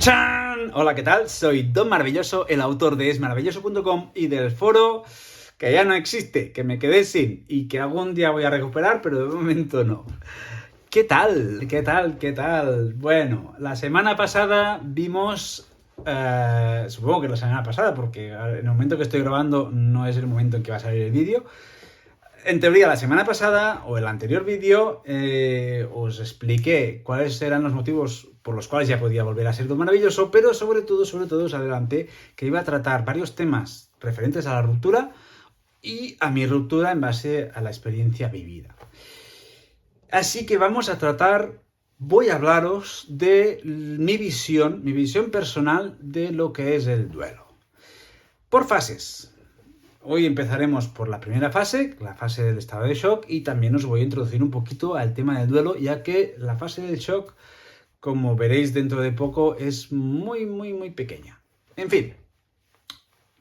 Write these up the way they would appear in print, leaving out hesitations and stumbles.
¡Chan! Hola, ¿qué tal? Soy Don Maravilloso, el autor de esmaravilloso.com y del foro que ya no existe, que me quedé sin y que algún día voy a recuperar, pero de momento no. ¿Qué tal? ¿Qué tal? ¿Qué tal? Bueno, la semana pasada vimos... supongo que la semana pasada, porque en el momento que estoy grabando no es el momento en que va a salir el vídeo. En teoría, la semana pasada, o el anterior vídeo, os expliqué cuáles eran los motivos por los cuales ya podía volver a ser Don Maravilloso, pero sobre todo os adelanté que iba a tratar varios temas referentes a la ruptura y a mi ruptura en base a la experiencia vivida. Así que voy a hablaros de mi visión personal de lo que es el duelo. Por fases. Hoy empezaremos por la primera fase, la fase del estado de shock, y también os voy a introducir un poquito al tema del duelo, ya que la fase del shock, como veréis dentro de poco, es muy pequeña. En fin,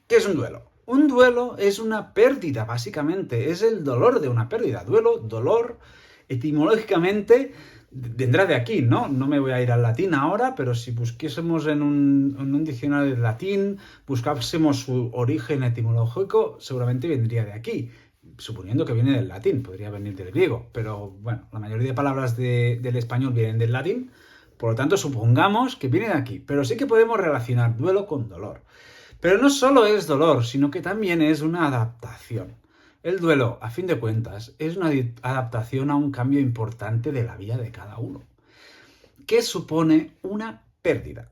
¿qué es un duelo? Un duelo es una pérdida, básicamente, es el dolor de una pérdida. Duelo, dolor, etimológicamente vendrá de aquí, ¿no? No me voy a ir al latín ahora, pero si busquésemos en un diccionario de latín, buscásemos su origen etimológico, seguramente vendría de aquí, suponiendo que viene del latín, podría venir del griego, pero bueno, la mayoría de palabras del español vienen del latín, por lo tanto supongamos que viene de aquí, pero sí que podemos relacionar duelo con dolor. Pero no solo es dolor, sino que también es una adaptación. El duelo, a fin de cuentas, es una adaptación a un cambio importante de la vida de cada uno, que supone una pérdida.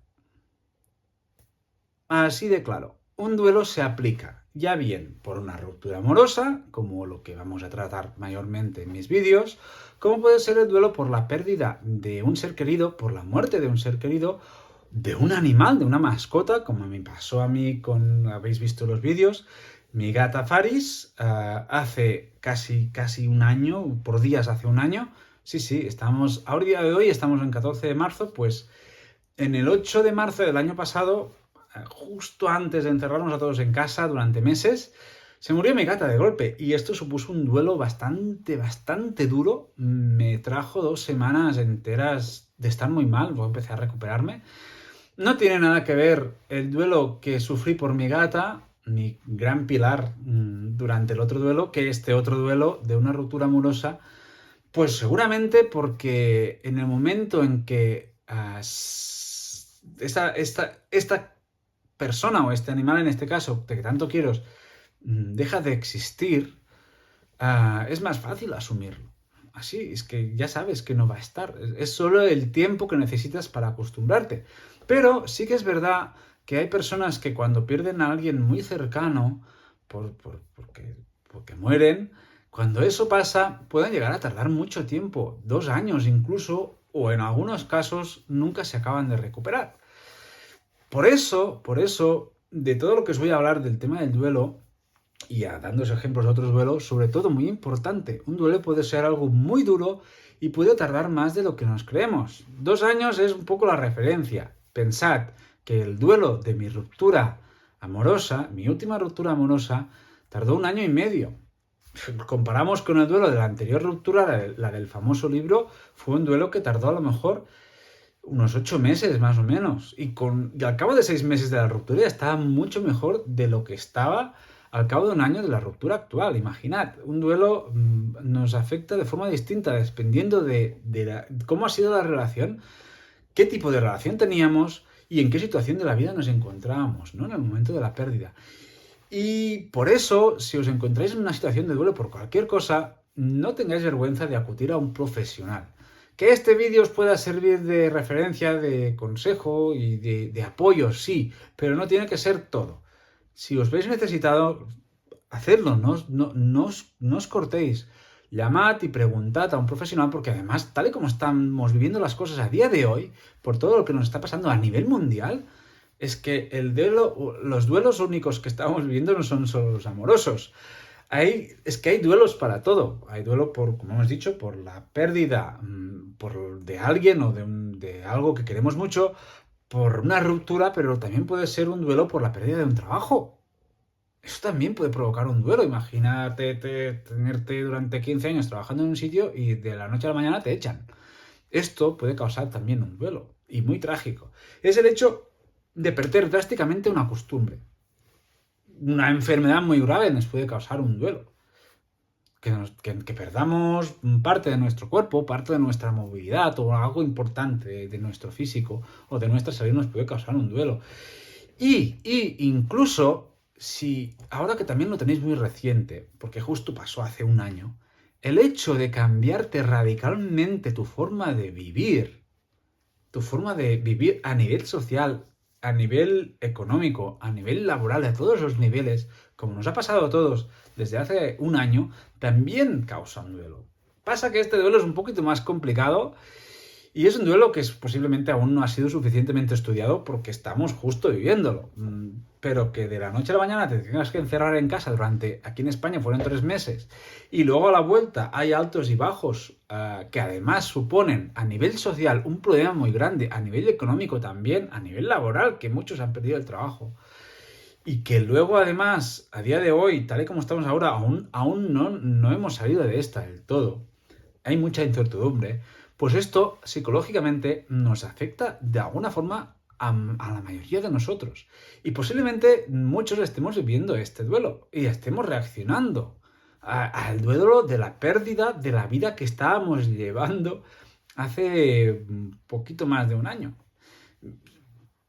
Así de claro, un duelo se aplica ya bien por una ruptura amorosa, como lo que vamos a tratar mayormente en mis vídeos, como puede ser el duelo por la pérdida de un ser querido, por la muerte de un ser querido, de un animal, de una mascota, como me pasó a mí habéis visto los vídeos. Mi gata Faris, hace casi un año, por días hace un año, ahora día de hoy estamos en 14 de marzo, pues en el 8 de marzo del año pasado, justo antes de encerrarnos a todos en casa durante meses, se murió mi gata de golpe y esto supuso un duelo bastante duro. Me trajo 2 semanas enteras de estar muy mal, luego empecé a recuperarme. No tiene nada que ver el duelo que sufrí por mi gata, mi gran pilar durante el otro duelo, que este otro duelo de una ruptura amorosa, pues seguramente porque en el momento en que esta persona o este animal en este caso, de que tanto quiero, deja de existir, es más fácil asumirlo. Así, es que ya sabes que no va a estar. Es solo el tiempo que necesitas para acostumbrarte. Pero sí que es verdad que hay personas que cuando pierden a alguien muy cercano, porque mueren, cuando eso pasa, pueden llegar a tardar mucho tiempo, 2 años incluso, o en algunos casos nunca se acaban de recuperar. Por eso, de todo lo que os voy a hablar del tema del duelo, y dándos ejemplos de otros duelos, sobre todo muy importante, un duelo puede ser algo muy duro y puede tardar más de lo que nos creemos. 2 años es un poco la referencia. Pensad que el duelo de mi ruptura amorosa, mi última ruptura amorosa, tardó 1 año y medio. Comparamos con el duelo de la anterior ruptura, la del famoso libro, fue un duelo que tardó a lo mejor unos 8 meses más o menos. Y al cabo de 6 meses de la ruptura ya estaba mucho mejor de lo que estaba al cabo de 1 año de la ruptura actual. Imaginad, un duelo nos afecta de forma distinta dependiendo de cómo ha sido la relación, qué tipo de relación teníamos y en qué situación de la vida nos encontrábamos, ¿no? En el momento de la pérdida. Y por eso, si os encontráis en una situación de duelo por cualquier cosa, no tengáis vergüenza de acudir a un profesional. Que este vídeo os pueda servir de referencia, de consejo y de apoyo, sí, pero no tiene que ser todo. Si os veis necesitados, hacedlo, no os cortéis. Llamad y preguntad a un profesional, porque además, tal y como estamos viviendo las cosas a día de hoy, por todo lo que nos está pasando a nivel mundial, es que los duelos únicos que estamos viviendo no son solo los amorosos. Es que hay duelos para todo. Hay duelo como hemos dicho, por la pérdida de alguien o de algo que queremos mucho, por una ruptura, pero también puede ser un duelo por la pérdida de un trabajo. Eso también puede provocar un duelo. Imagínate tenerte durante 15 años trabajando en un sitio y de la noche a la mañana te echan. Esto puede causar también un duelo. y muy trágico. Es el hecho de perder drásticamente una costumbre. Una enfermedad muy grave nos puede causar un duelo. Que perdamos parte de nuestro cuerpo, parte de nuestra movilidad o algo importante de nuestro físico o de nuestra salud nos puede causar un duelo. Y incluso, si ahora que también lo tenéis muy reciente, porque justo pasó hace un año, el hecho de cambiarte radicalmente tu forma de vivir a nivel social, a nivel económico, a nivel laboral, a todos los niveles, como nos ha pasado a todos desde hace un año, también causa un duelo. Pasa que este duelo es un poquito más complicado y es un duelo que posiblemente aún no ha sido suficientemente estudiado porque estamos justo viviéndolo. Pero que de la noche a la mañana te tengas que encerrar en casa aquí en España fueron 3 meses, y luego a la vuelta hay altos y bajos que además suponen a nivel social un problema muy grande, a nivel económico también, a nivel laboral, que muchos han perdido el trabajo. Y que luego además, a día de hoy, tal y como estamos ahora, aún no hemos salido de esta del todo. Hay mucha incertidumbre. Pues esto psicológicamente nos afecta de alguna forma a la mayoría de nosotros. Y posiblemente muchos estemos viviendo este duelo y estemos reaccionando al duelo de la pérdida de la vida que estábamos llevando hace poquito más de un año.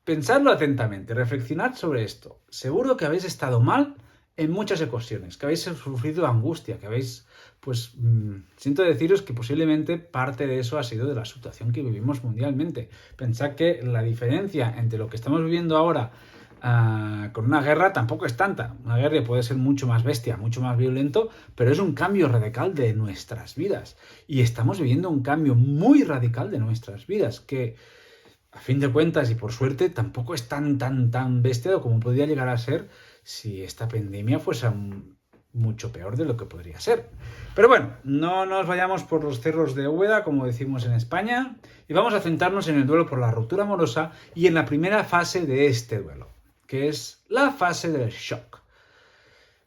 Pensadlo atentamente, reflexionad sobre esto. Seguro que habéis estado mal en muchas ocasiones, que habéis sufrido angustia, que habéis, siento deciros que posiblemente parte de eso ha sido de la situación que vivimos mundialmente. Pensad que la diferencia entre lo que estamos viviendo ahora con una guerra tampoco es tanta. Una guerra puede ser mucho más bestia, mucho más violento, pero es un cambio radical de nuestras vidas. Y estamos viviendo un cambio muy radical de nuestras vidas, que a fin de cuentas y por suerte tampoco es tan bestia como podría llegar a ser si esta pandemia fuese mucho peor de lo que podría ser. Pero bueno, no nos vayamos por los cerros de Úbeda, como decimos en España, y vamos a centrarnos en el duelo por la ruptura amorosa y en la primera fase de este duelo, que es la fase del shock.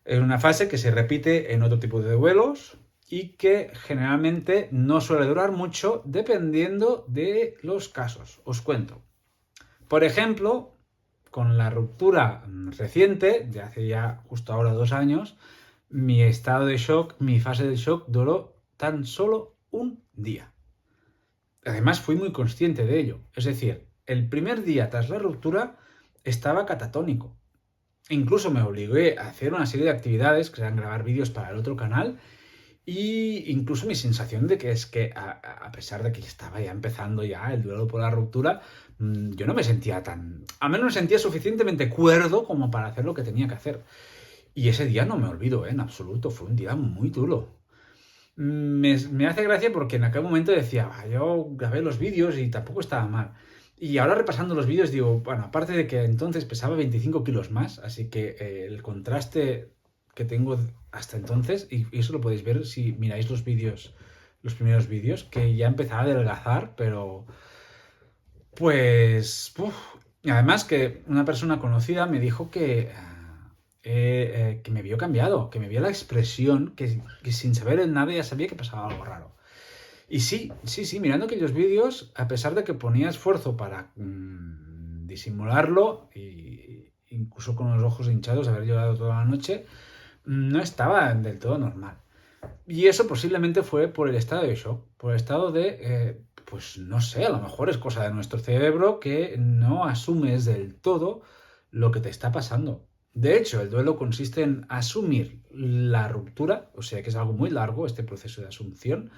Es una fase que se repite en otro tipo de duelos y que generalmente no suele durar mucho dependiendo de los casos. Os cuento. Por ejemplo, con la ruptura reciente, de hace ya justo ahora 2 años, mi estado de shock, mi fase de shock duró tan solo un día. Además, fui muy consciente de ello. Es decir, el primer día tras la ruptura estaba catatónico. Incluso me obligué a hacer una serie de actividades, que eran grabar vídeos para el otro canal, y incluso mi sensación de que es que a pesar de que estaba ya empezando ya el duelo por la ruptura, yo no me sentía al menos me sentía suficientemente cuerdo como para hacer lo que tenía que hacer. Y ese día no me olvido, en absoluto, fue un día muy duro. Me hace gracia porque en aquel momento decía, yo grabé los vídeos y tampoco estaba mal. Y ahora repasando los vídeos digo, bueno, aparte de que entonces pesaba 25 kilos más, así que el contraste que tengo hasta entonces, y eso lo podéis ver si miráis los primeros vídeos, que ya empezaba a adelgazar, pero pues además que una persona conocida me dijo que me vio cambiado, que me vio la expresión, que sin saber nada ya sabía que pasaba algo raro. Y sí, mirando aquellos vídeos, a pesar de que ponía esfuerzo para disimularlo, y incluso con los ojos hinchados, haber llorado toda la noche, no estaba del todo normal. Y eso posiblemente fue por el estado de shock, por el estado de, pues no sé, a lo mejor es cosa de nuestro cerebro que no asumes del todo lo que te está pasando. De hecho, el duelo consiste en asumir la ruptura, o sea que es algo muy largo este proceso de asunción,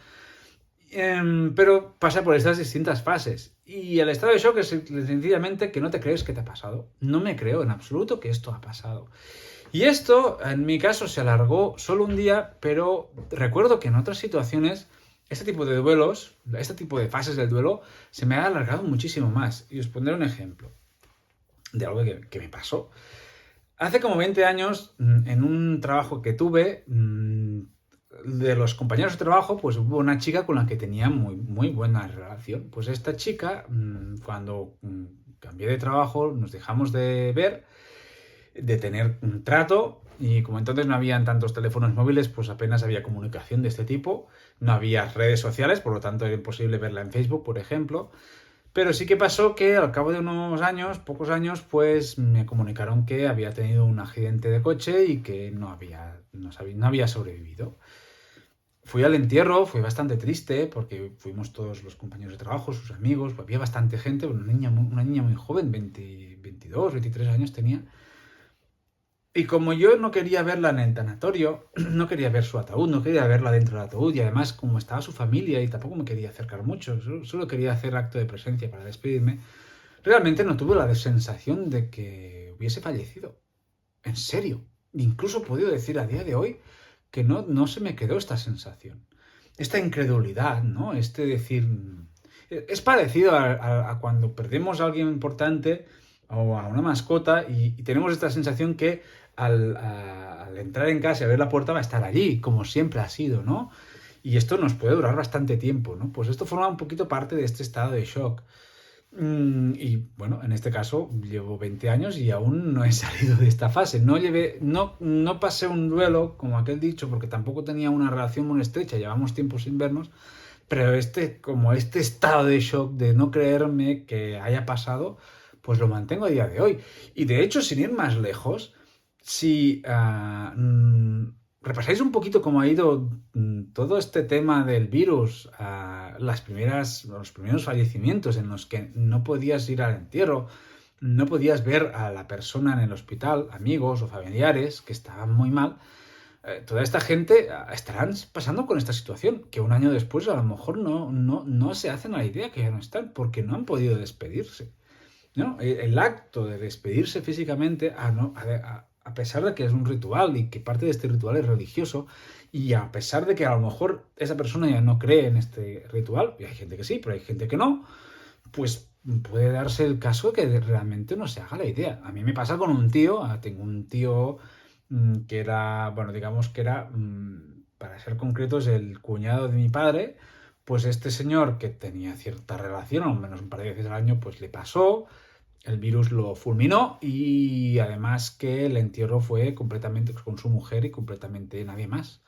pero pasa por estas distintas fases. Y el estado de shock es sencillamente que no te crees que te ha pasado. No me creo en absoluto que esto ha pasado. Y esto, en mi caso, se alargó solo un día, pero recuerdo que en otras situaciones, este tipo de duelos, este tipo de fases del duelo, se me ha alargado muchísimo más. Y os pondré un ejemplo de algo que me pasó. Hace como 20 años, en un trabajo que tuve, de los compañeros de trabajo, pues hubo una chica con la que tenía muy buena relación. Pues esta chica, cuando cambié de trabajo, nos dejamos de ver, de tener un trato, y como entonces no habían tantos teléfonos móviles, pues apenas había comunicación de este tipo, no había redes sociales, por lo tanto era imposible verla en Facebook, por ejemplo, Pero sí que pasó que al cabo de unos años, pocos años, pues me comunicaron que había tenido un accidente de coche y que no había sobrevivido. Fui al entierro, fui bastante triste porque fuimos todos los compañeros de trabajo, sus amigos, había bastante gente, una niña muy joven, 22, 23 años tenía. Y como yo no quería verla en el tanatorio, no quería ver su ataúd, no quería verla dentro del ataúd, y además como estaba su familia y tampoco me quería acercar mucho, solo quería hacer acto de presencia para despedirme, realmente no tuve la sensación de que hubiese fallecido. En serio. Incluso he podido decir a día de hoy que no se me quedó esta sensación. Esta incredulidad, ¿no? Este decir... Es parecido a cuando perdemos a alguien importante o a una mascota y tenemos esta sensación que al entrar en casa y abrir la puerta va a estar allí, como siempre ha sido, ¿no? Y esto nos puede durar bastante tiempo, ¿no? Pues esto forma un poquito parte de este estado de shock. Y bueno, en este caso llevo 20 años y aún no he salido de esta fase. No pasé un duelo, como aquel dicho, porque tampoco tenía una relación muy estrecha, llevamos tiempo sin vernos, pero como este estado de shock de no creerme que haya pasado, pues lo mantengo a día de hoy. Y de hecho, sin ir más lejos, si repasáis un poquito cómo ha ido todo este tema del virus, los primeros fallecimientos en los que no podías ir al entierro, no podías ver a la persona en el hospital, amigos o familiares que estaban muy mal, toda esta gente estarán pasando con esta situación, que un año después a lo mejor no se hacen a la idea que ya no están, porque no han podido despedirse, ¿no? El acto de despedirse físicamente, a pesar de que es un ritual y que parte de este ritual es religioso, y a pesar de que a lo mejor esa persona ya no cree en este ritual, y hay gente que sí, pero hay gente que no, pues puede darse el caso de que realmente no se haga la idea. A mí me pasa con un tío, tengo un tío que era, bueno, digamos que era, para ser concretos, el cuñado de mi padre. Pues este señor, que tenía cierta relación, al menos un par de veces al año, pues le pasó, el virus lo fulminó y además que el entierro fue completamente con su mujer y completamente nadie más.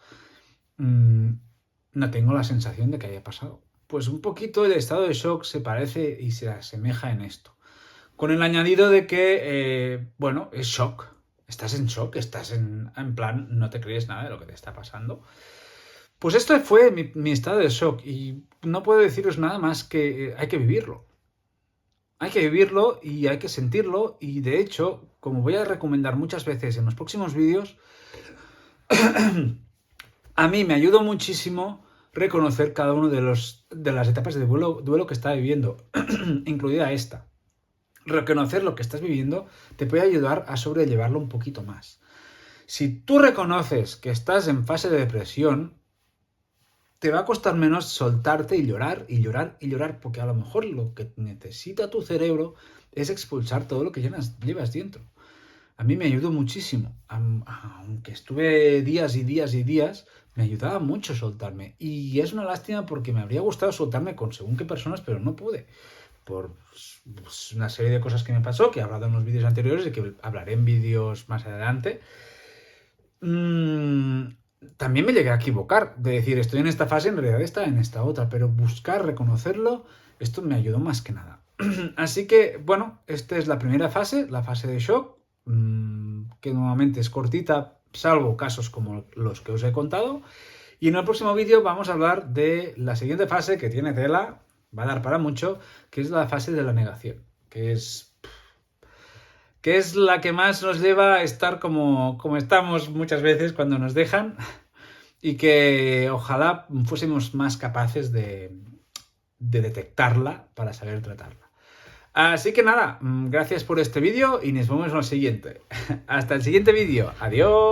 No tengo la sensación de que haya pasado. Pues un poquito el estado de shock se parece y se asemeja en esto. Con el añadido de que, bueno, es shock. Estás en shock, estás en plan, no te crees nada de lo que te está pasando. Pues esto fue mi estado de shock y no puedo deciros nada más que hay que vivirlo. Hay que vivirlo y hay que sentirlo y de hecho, como voy a recomendar muchas veces en los próximos vídeos, a mí me ayudó muchísimo reconocer cada una de las etapas de duelo que estaba viviendo, incluida esta. Reconocer lo que estás viviendo te puede ayudar a sobrellevarlo un poquito más. Si tú reconoces que estás en fase de depresión, te va a costar menos soltarte y llorar y llorar y llorar, porque a lo mejor lo que necesita tu cerebro es expulsar todo lo que llevas dentro. A mí me ayudó muchísimo, aunque estuve días y días y días, me ayudaba mucho soltarme. Y es una lástima porque me habría gustado soltarme con según qué personas, pero no pude. Por una serie de cosas que me pasó, que he hablado en los vídeos anteriores y que hablaré en vídeos más adelante. También me llegué a equivocar, de decir, estoy en esta fase, en realidad está en esta otra, pero buscar, reconocerlo, esto me ayudó más que nada. Así que, bueno, esta es la primera fase, la fase de shock, que nuevamente es cortita, salvo casos como los que os he contado. Y en el próximo vídeo vamos a hablar de la siguiente fase, que tiene tela, va a dar para mucho, que es la fase de la negación, que es la que más nos lleva a estar como estamos muchas veces cuando nos dejan, y que ojalá fuésemos más capaces de detectarla para saber tratarla. Así que nada, gracias por este vídeo y nos vemos en el siguiente. Hasta el siguiente vídeo. Adiós.